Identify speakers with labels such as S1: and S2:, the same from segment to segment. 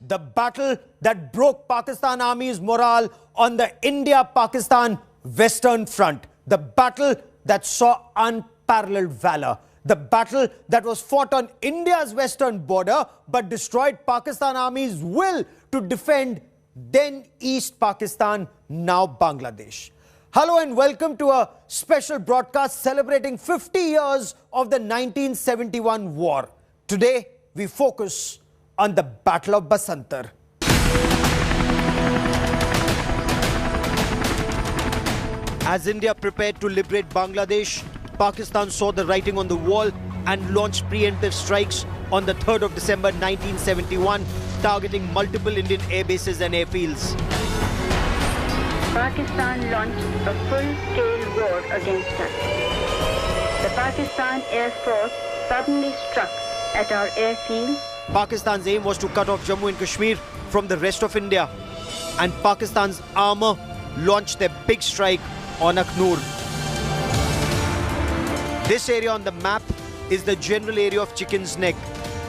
S1: the battle that broke Pakistan Army's morale on the India-Pakistan Western Front. The battle that saw unparalleled valor. The battle that was fought on India's western border but destroyed Pakistan Army's will to defend then East Pakistan, now Bangladesh. Hello and welcome to a special broadcast celebrating 50 years of the 1971 war. Today, we focus on the Battle of Basantar. As India prepared to liberate Bangladesh, Pakistan saw the writing on the wall and launched preemptive strikes on the 3rd of December 1971, targeting multiple Indian air bases and airfields.
S2: Pakistan launched a full-scale war against us. The Pakistan Air Force suddenly struck at our airfield.
S1: Pakistan's aim was to cut off Jammu and Kashmir from the rest of India, and Pakistan's armour launched their big strike on Aknoor. This area on the map is the general area of Chicken's Neck.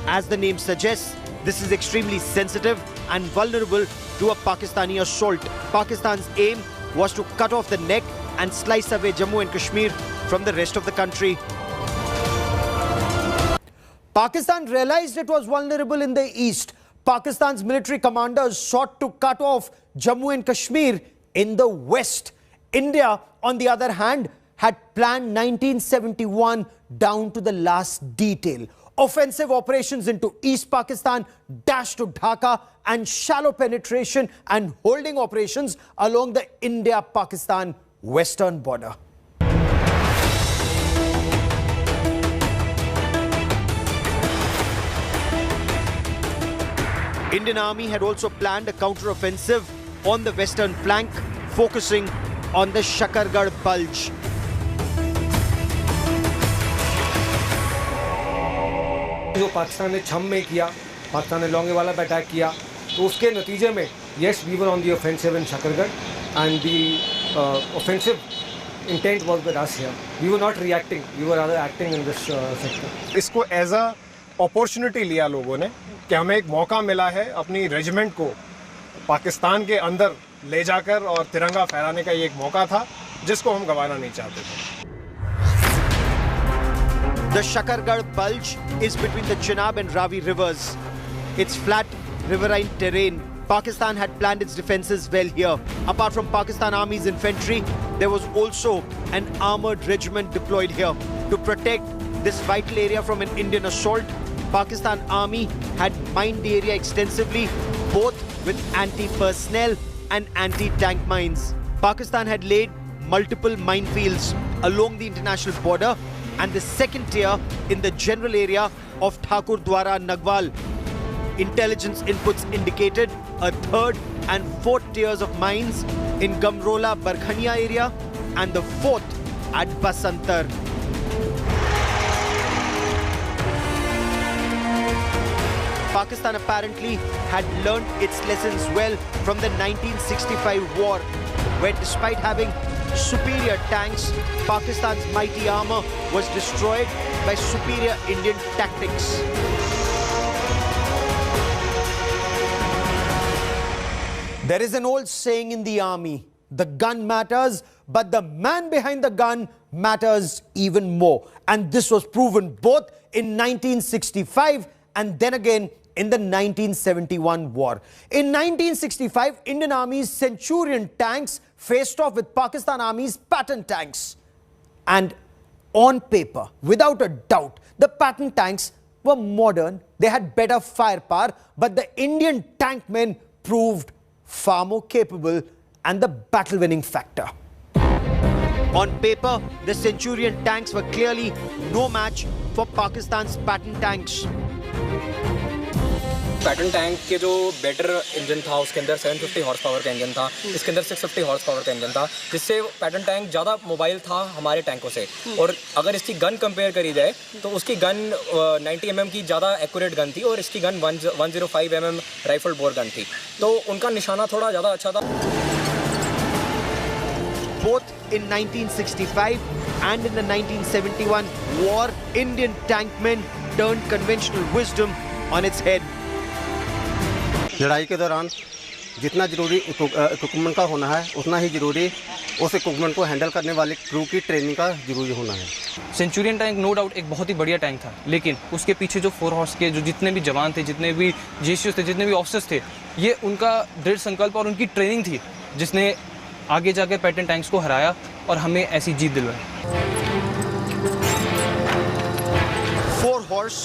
S1: As the name suggests, this is extremely sensitive and vulnerable to a Pakistani assault. Pakistan's aim was to cut off the neck and slice away Jammu and Kashmir from the rest of the country. Pakistan realized it was vulnerable in the east. Pakistan's military commanders sought to cut off Jammu and Kashmir in the west. India, on the other hand, had planned 1971 down to the last detail. Offensive operations into East Pakistan, dash to Dhaka, and shallow penetration and holding operations along the India-Pakistan western border. Indian Army had also planned a counter-offensive on the western flank, focusing on the Shakargarh Bulge.
S3: जो पाकिस्तान ने छम में किया, पाकिस्तान ने लोंगेवाला पे attack किया, तो उसके नतीजे में yes, we were on the offensive in Shakargarh, and the offensive intent was with us here. We were not reacting, we were rather acting in this sector.
S4: इसको as a opportunity लिया लोगों ने कि हमें एक मौका मिला है अपनी रेजिमेंट को पाकिस्तान के अंदर ले जाकर और तिरंगा फहराने का ये एक मौका था जिसको हम गंवाना नहीं चाहते थे.
S1: The Shakargarh Bulge is between the Chenab and Ravi rivers. It's flat, riverine terrain. Pakistan had planned its defenses well here. Apart from Pakistan Army's infantry, there was also an armoured regiment deployed here. To protect this vital area from an Indian assault, Pakistan Army had mined the area extensively, both with anti-personnel and anti-tank mines. Pakistan had laid multiple minefields along the international border and the second tier in the general area of Thakur Dwara Nagwal. Intelligence inputs indicated a third and fourth tiers of mines in Gamrola Barkhania area and the fourth at Basantar. Pakistan apparently had learned its lessons well from the 1965 war, where despite having superior tanks, Pakistan's mighty armour was destroyed by superior Indian tactics. There is an old saying in the army, the gun matters, but the man behind the gun matters even more. And this was proven both in 1965 and then again in the 1971 war. In 1965, Indian Army's Centurion tanks faced off with Pakistan Army's Patton tanks. And on paper, without a doubt, the Patton tanks were modern, they had better firepower, but the Indian tankmen proved far more capable and the battle-winning factor. On paper, the Centurion tanks were clearly no match for Pakistan's Patton tanks.
S5: Patton tank के जो better engine था उसके अंदर 750 horse power का engine था, इसके अंदर 650 horse power का इंजन था, जिससे पैटर्न टैंक ज़्यादा मोबाइल था हमारे टैंकों से. और अगर इसकी गन कंपेयर करी जाए तो उसकी गन 90 mm की ज़्यादा एक्यूरेट गन थी और इसकी gun 105 mm rifle bore gun थी, तो उनका निशाना थोड़ा ज़्यादा अच्छा था.
S1: Both in 1965 and in the 1971 war, Indian tankmen turned conventional wisdom on its head.
S6: लड़ाई के दौरान जितना ज़रूरी इक्विपमेंट का होना है उतना ही ज़रूरी उस इक्विपमेंट को हैंडल करने वाले क्रू की ट्रेनिंग का ज़रूरी होना है।
S7: सेंचुरियन टैंक नो डाउट एक बहुत ही बढ़िया टैंक था, लेकिन उसके पीछे जो 4 हॉर्स के जो जितने भी जवान थे, जितने भी जेसीओस थे, जितने भी ऑफिसर्स थे, ये उनका दृढ़ संकल्प और उनकी ट्रेनिंग थी जिसने आगे जाकर पैटर्न टैंक्स को हराया और हमें ऐसी जीत दिलवाई।
S1: 4 Horse,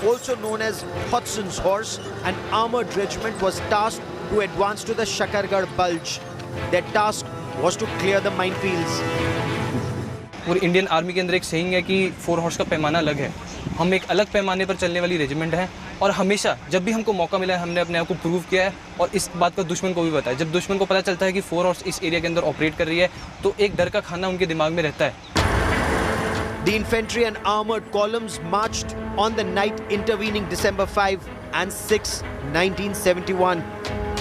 S1: also known as Hudson's Horse, an armored regiment was tasked to advance to the Shakargarh Bulge. Their task was to clear the minefields.
S7: और इंडियन आर्मी के अंदर एक सेइंग है कि 4 हॉर्स का पैमाना अलग है। हम एक अलग पैमाने पर चलने वाली रेजिमेंट है और हमेशा जब भी हमको मौका मिला है हमने अपने आप को प्रूव किया है और इस बात का दुश्मन को भी बताया। जब दुश्मन को पता चलता है कि 4 हॉर्स इस एरिया के अंदर ऑपरेट कर रही है तो एक डर का खाना उनके दिमाग में रहता है।
S1: The infantry and armored columns marched on the night intervening December 5 and 6, 1971.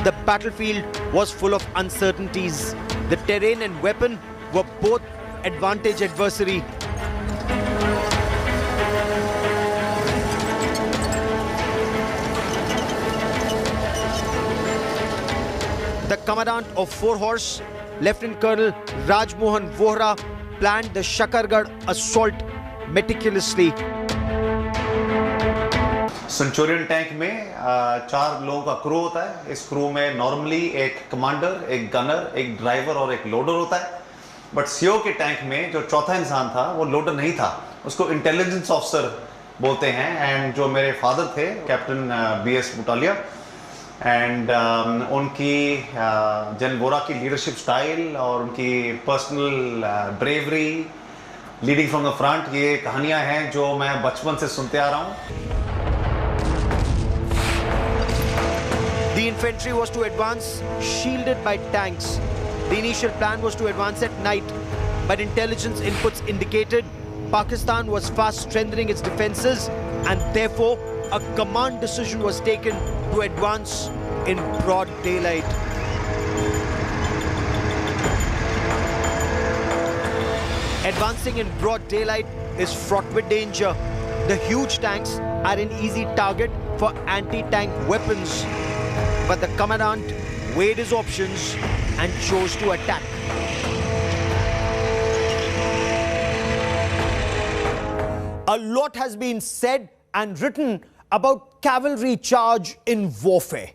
S1: The battlefield was full of uncertainties. The terrain and weapon were both advantage adversary. The commandant of 4 Horse, Lieutenant Colonel Raj Mohan Vohra, planned the Shakargarh assault meticulously.
S8: Centurion tank में 4 लोगों का crew होता है। इस crew में normally एक commander, एक gunner, एक ड्राइवर और एक लोडर होता है। बट सीओ के टैंक में जो चौथा इंसान था वो लोडर नहीं था, उसको इंटेलिजेंस ऑफिसर बोलते हैं। एंड जो मेरे फादर थे कैप्टन BS बुटालिया, एंड उनकी जनरल वोरा की लीडरशिप स्टाइल और उनकी personal bravery leading from the front, ये कहानियां हैं जो मैं बचपन से सुनते आ रहा हूँ।
S1: The infantry was to advance shielded by tanks. The initial plan was to advance at night, but intelligence inputs indicated Pakistan was fast strengthening its defenses and therefore a command decision was taken to advance in broad daylight. Advancing in broad daylight is fraught with danger. The huge tanks are an easy target for anti-tank weapons, but the commandant weighed his options and chose to attack. A lot has been said and written about cavalry charge in warfare.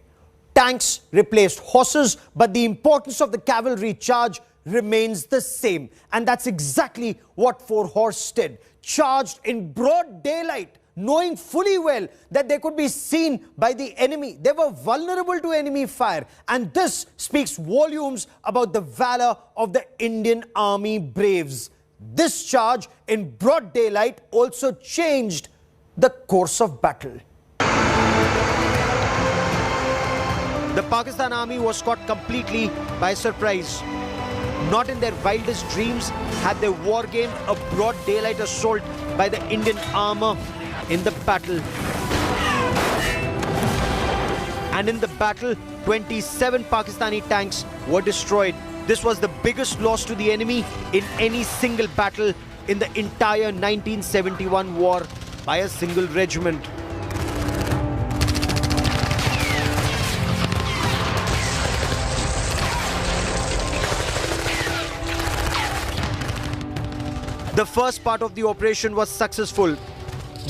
S1: Tanks replaced horses, but the importance of the cavalry charge remains the same. And that's exactly what 4 Horse did. Charged in broad daylight, knowing fully well that they could be seen by the enemy. They were vulnerable to enemy fire. And this speaks volumes about the valor of the Indian Army braves. This charge in broad daylight also changed the course of battle. The Pakistan Army was caught completely by surprise. Not in their wildest dreams had they wargamed a broad daylight assault by the Indian armor in the battle. And in the battle, 27 Pakistani tanks were destroyed. This was the biggest loss to the enemy in any single battle in the entire 1971 war by a single regiment. The first part of the operation was successful.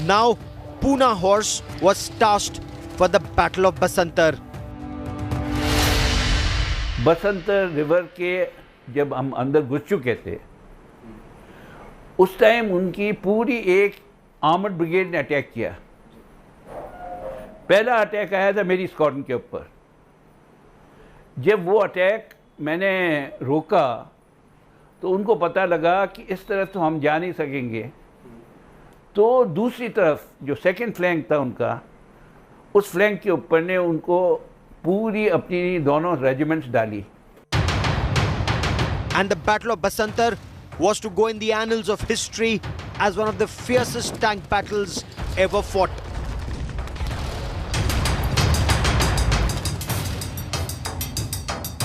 S1: Now, Pune Horse was tasked for the Battle of Basantar.
S9: Basantar river के जब हम अंदर घुस चुके थे उस time उनकी पूरी एक आर्मर्ड ब्रिगेड ने अटैक किया। पहला अटैक आया था मेरी स्क्वाड्रन के ऊपर। जब वो अटैक मैंने रोका तो उनको पता लगा कि इस तरफ तो हम जा नहीं सकेंगे, तो दूसरी तरफ जो सेकंड फ्लैंक था उनका, उस फ्लैंक के ऊपर ने उनको पूरी अपनी दोनों रेजिमेंट्स डाली।
S1: And the Battle of Basantar was to go in the annals of history as one of the fiercest tank battles ever fought.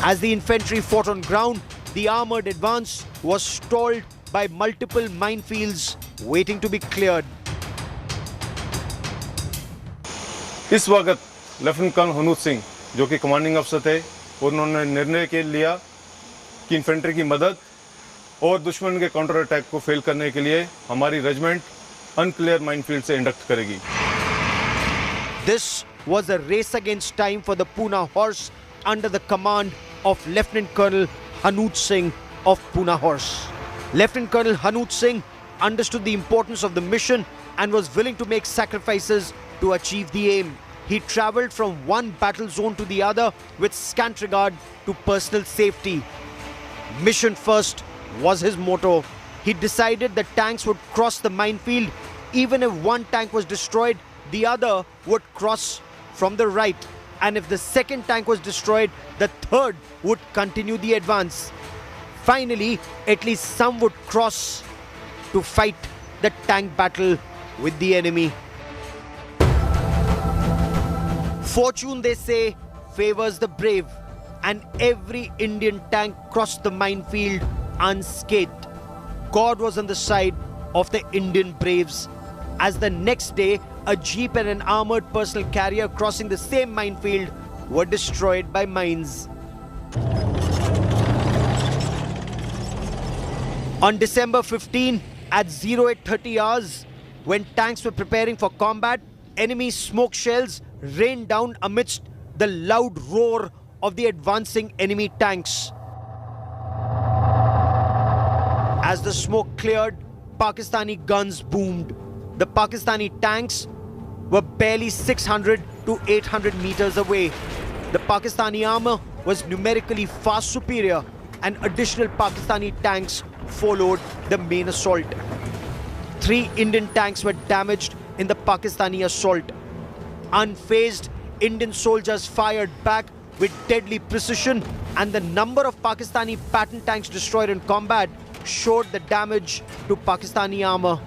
S1: As the infantry fought on ground, the armored advance was stalled by multiple minefields waiting to be cleared.
S4: इस वक्त lieutenant colonel हनूज Singh जो कि commanding अफसर थे, उन्होंने निर्णय के लिया कि इन्फेंट्री की मदद और दुश्मन के काउंटर अटैक को फेल करने के लिए हमारी रेजिमेंट अनक्लियर माइनफील्ड से इंडक्ट करेगी।
S1: This was a race against time for the Pune Horse under the command of Lieutenant Colonel Hanuj Singh of Pune Horse. Lieutenant Colonel Hanuj Singh understood the importance of the mission and was willing to make sacrifices to achieve the aim. He travelled from one battle zone to the other with scant regard to personal safety. Mission first was his motto. He decided the tanks would cross the minefield. Even if one tank was destroyed, the other would cross from the right. And if the second tank was destroyed, the third would continue the advance. Finally, at least some would cross to fight the tank battle with the enemy. Fortune, they say, favors the brave, and every Indian tank crossed the minefield unscathed. God was on the side of the Indian braves, as the next day a jeep and an armoured personal carrier crossing the same minefield were destroyed by mines. On December 15 at 0830 hours, when tanks were preparing for combat, enemy smoke shells rained down amidst the loud roar of the advancing enemy tanks. As the smoke cleared, Pakistani guns boomed. The Pakistani tanks were barely 600 to 800 meters away. The Pakistani armor was numerically far superior, and additional Pakistani tanks followed the main assault. 3 Indian tanks were damaged in the Pakistani assault. Unfazed, Indian soldiers fired back with deadly precision, and the number of Pakistani Patton tanks destroyed in combat showed the damage to Pakistani armor.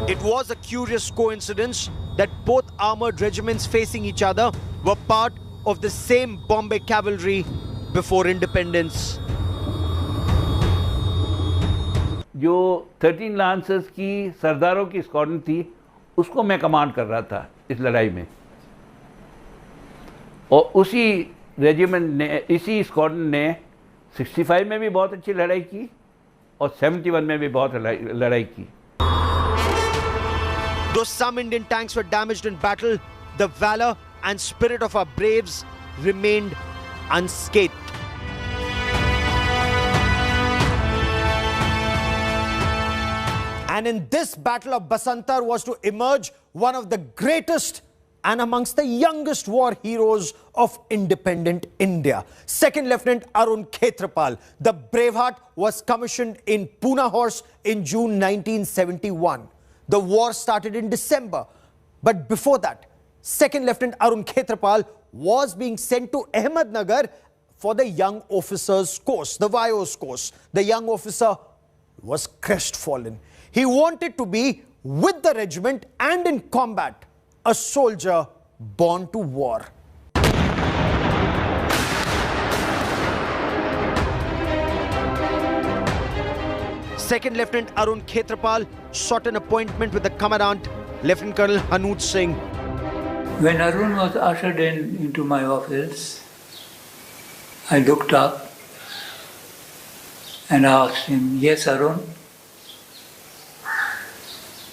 S1: It was a curious coincidence that both armoured regiments facing each other were part of the same Bombay cavalry before independence.
S9: जो 13 lancers की सरदारों की squadron थी, उसको मैं command कर रहा था इस लड़ाई में, और उसी रेजिमेंट ने, इसी स्क्वाड्रन ने 65 में भी बहुत अच्छी लड़ाई की और 71 में भी बहुत लड़ाई की.
S1: Though some Indian tanks were damaged in battle, the valor and spirit of our braves remained unscathed. And in this battle of Basantar was to emerge one of the greatest and amongst the youngest war heroes of independent India. Second Lieutenant Arun Khetrapal. The Braveheart was commissioned in Pune Horse in June 1971. The war started in December. But before that, Second Lieutenant Arun Khetrapal was being sent to Ahmednagar for the young officers course, the VIOS course. The young officer was crestfallen. He wanted to be with the regiment and in combat, a soldier born to war. Second Lieutenant Arun Khetrapal sought an appointment with the Commandant, Lieutenant Colonel Hanuj Singh.
S10: When Arun was ushered into my office, I looked up and asked him, "Yes, Arun?"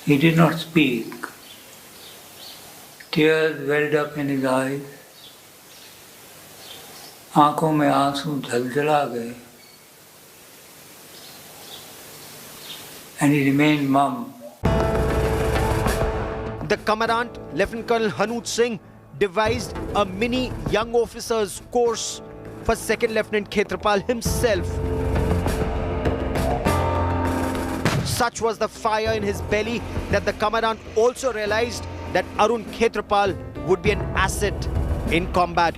S10: He did not speak. Tears welled up in his eyes. आंखों में आंसू झलझला गए. And he remained mum.
S1: The Commandant, Lieutenant Colonel Hanuj Singh, devised a mini young officers course for Second Lieutenant Khetrapal himself. Such was the fire in his belly that the Commandant also realized that Arun Khetrapal would be an asset in combat.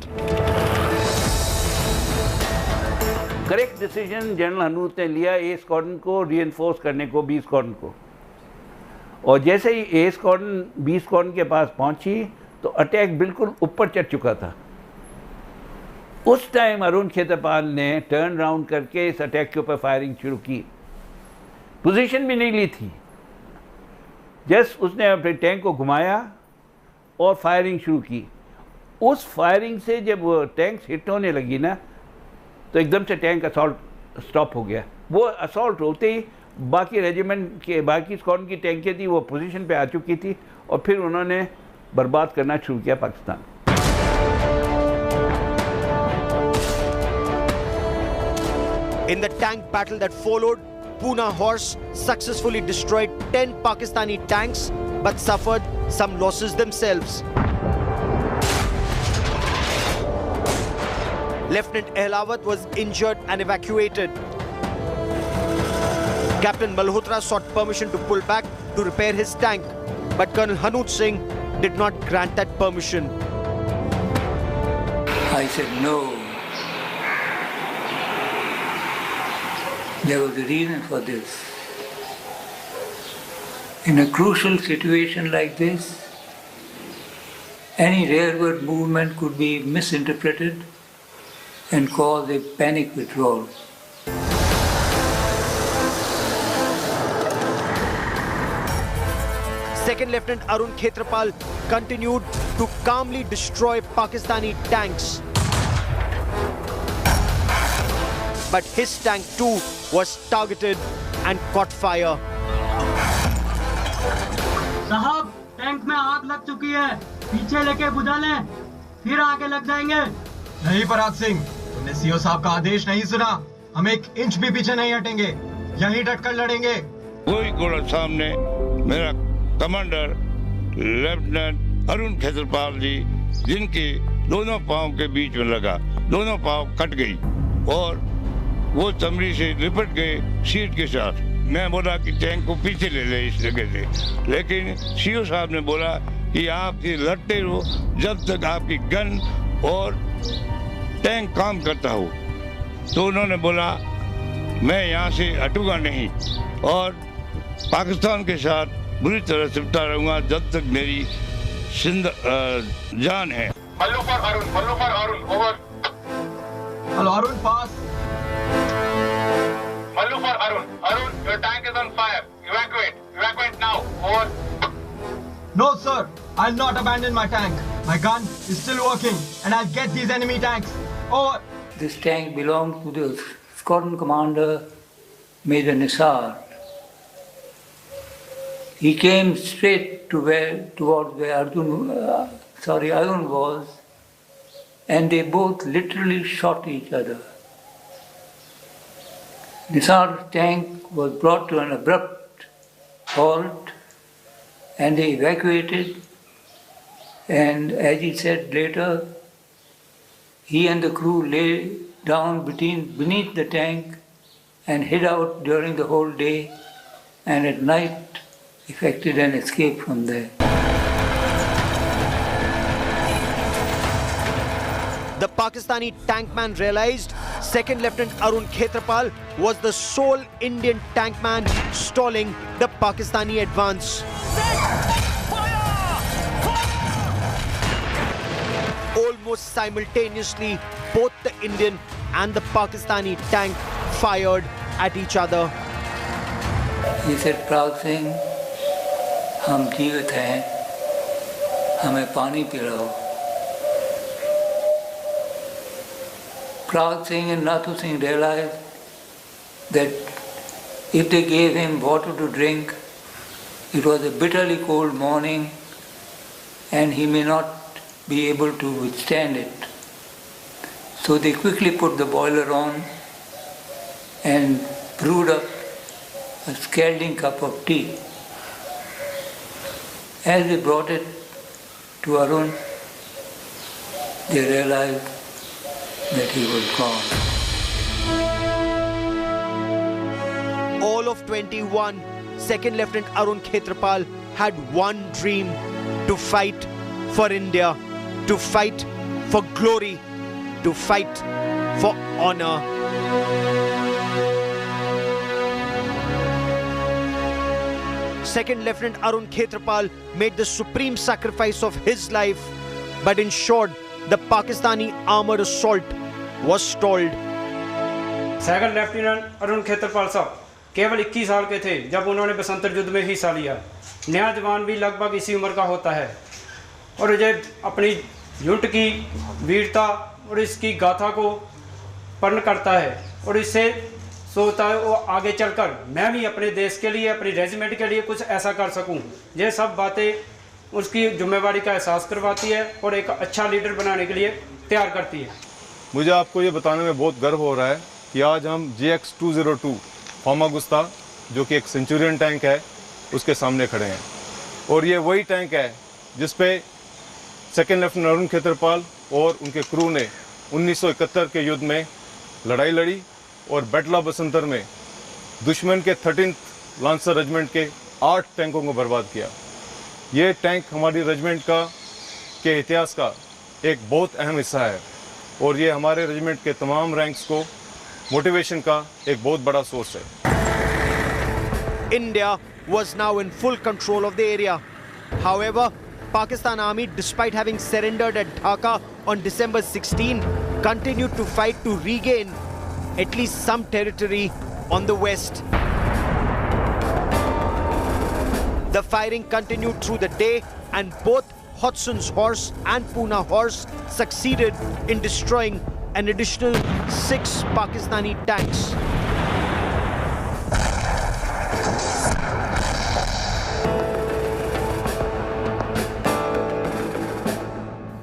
S9: Correct decision general हनूज ने लिया ए squadron को reinforce करने को B squadron को, और जैसे ही ए squadron B squadron के पास पहुंची तो अटैक बिल्कुल ऊपर चढ़ चुका था. उस टाइम अरुण खेत्रपाल ने टर्न राउंड करके इस अटैक के ऊपर फायरिंग शुरू की. पोजीशन भी नहीं ली थी, जस्ट उसने अपने टैंक को घुमाया और फायरिंग शुरू की। उस फायरिंग से जब वो टैंक हिट होने लगी ना, तो एकदम से टैंक असॉल्ट स्टॉप हो गया। वो असॉल्ट होते ही बाकी रेजिमेंट के बाकी स्क्वाड्रन की टैंकें थी वो पोजीशन पे आ चुकी थी और फिर उन्होंने बर्बाद करना शुरू किया Pakistan.
S1: In the tank battle that followed, Pune Horse successfully destroyed 10 Pakistani tanks but suffered some losses themselves. Lieutenant Ehlawat was injured and evacuated. Captain Malhotra sought permission to pull back to repair his tank, but Colonel Hanuj Singh did not grant that permission.
S10: I said no. There was a reason for this. In a crucial situation like this, any rearward movement could be misinterpreted and cause a panic withdrawal.
S1: Second Lieutenant Arun Khetrapal continued to calmly destroy Pakistani tanks. But his tank too was targeted and caught fire.
S11: साहब, tank में आग लग चुकी है, पीछे लेके बुझा लें, फिर आगे लग जाएंगे।
S12: नहीं फराद सिंह, तुमने सीओ साहब का आदेश नहीं सुना। हम एक इंच भी पीछे नहीं हटेंगे, यहीं डटकर लड़ेंगे।
S13: वही घोड़ा सामने मेरा कमांडर लेफ्टिनेंट अरुण खेत्रपाल जी, जिनके दोनों पांव के बीच में लगा, दोनों पांव कट गई और वो चमड़ी से लिपट गए सीट के साथ। मैं बोला कि टैंक को पीछे ले ले इस जगह से, लेकिन सीओ साहब ने बोला कि आप ये लड़ते रहो जब तक आपकी गन और टैंक काम करता हो। तो उन्होंने बोला मैं यहाँ से हटूंगा नहीं और पाकिस्तान के साथ बुरी तरह सिमटा रहूंगा जब तक मेरी जान है।
S12: Mallu for Arun, over. Hello Arun, pass. Mallu for Arun, your tank is on fire. Evacuate now. Over. No sir, I'll not abandon my tank. My gun is still working and I'll get these enemy tanks. Over.
S10: This tank belonged to the squadron commander, Major Nisar. He came straight towards where Arun was, and they both literally shot each other. Nisar's tank was brought to an abrupt halt, and they evacuated. And as he said later, he and the crew lay down beneath the tank and hid out during the whole day, and at night effected an escape from there.
S1: The Pakistani tankman realized Second Lieutenant Arun Khetrapal was the sole Indian tankman stalling the Pakistani advance. Almost simultaneously, both the Indian and the Pakistani tank fired at each other.
S10: He said, Parv Singh, हम जीवित हैं, हमें पानी पिलाओ। Parv Singh and Nathu Singh realized that if they gave him water to drink, it was a bitterly cold morning and he may not be able to withstand it. So they quickly put the boiler on and brewed up a scalding cup of tea. As they brought it to Arun, they realized that he was gone.
S1: All of 21, Second Lieutenant Arun Khetrapal had one dream: to fight for India, to fight for glory, to fight for honor. Second Lieutenant Arun Khetrapal made the supreme sacrifice of his life, but ensured the Pakistani armored assault was stalled.
S14: Second lieutenant Arun Khetarpal साहब केवल 21 साल के थे जब उन्होंने बसंतर युद्ध में हिस्सा लिया।
S15: नया जवान भी लगभग इसी उम्र का होता है और ये अपनी यूनिट की वीरता और इसकी गाथा को पर्ण करता है और इससे सोचता है वो आगे चलकर मैं भी अपने देश के लिए, अपनी रेजिमेंट के लिए कुछ ऐसा कर सकूं। ये सब बातें उसकी जिम्मेवारी का एहसास करवाती है और एक अच्छा लीडर बनाने के लिए तैयार करती है।
S4: मुझे आपको ये बताने में बहुत गर्व हो रहा है कि आज हम GX202 फामागुस्ता, जो कि एक सेंचुरियन टैंक है, उसके सामने खड़े हैं और ये वही टैंक है जिस पे सेकेंड लेफ्टिनेंट अरुण खेत्रपाल और उनके क्रू ने 1971 के युद्ध में लड़ाई लड़ी और बैटल ऑफ बसंतर में दुश्मन के 13th लांसर रेजिमेंट के 8 टैंकों को बर्बाद किया। ये टैंक हमारी रेजिमेंट के इतिहास का एक बहुत अहम हिस्सा है और ये हमारे रेजिमेंट के तमाम रैंक्स को मोटिवेशन का एक बहुत बड़ा सोर्स है।
S1: India was now in full control of the area. However, Pakistan Army, despite having surrendered at Dhaka on December 16, continued to fight to regain at least some territory on the west. The firing continued through the day and both Hodson's horse and Poona horse succeeded in destroying an additional 6 Pakistani tanks.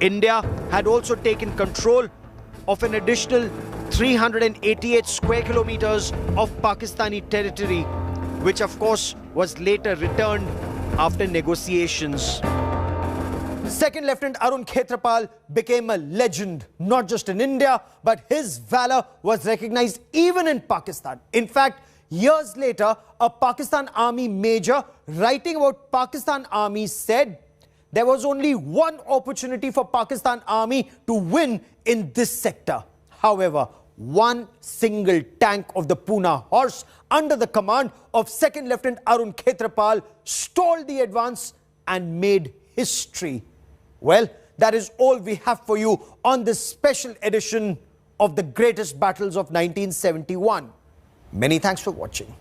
S1: India had also taken control of an additional 388 square kilometers of Pakistani territory, which of course was later returned after negotiations. Second Lieutenant Arun Khetrapal became a legend, not just in India, but his valor was recognized even in Pakistan. In fact, years later, a Pakistan Army major writing about Pakistan Army said, there was only one opportunity for Pakistan Army to win in this sector. However, one single tank of the Poona horse under the command of Second Lieutenant Arun Khetrapal stalled the advance and made history. Well, that is all we have for you on this special edition of the greatest battles of 1971. Many thanks for watching.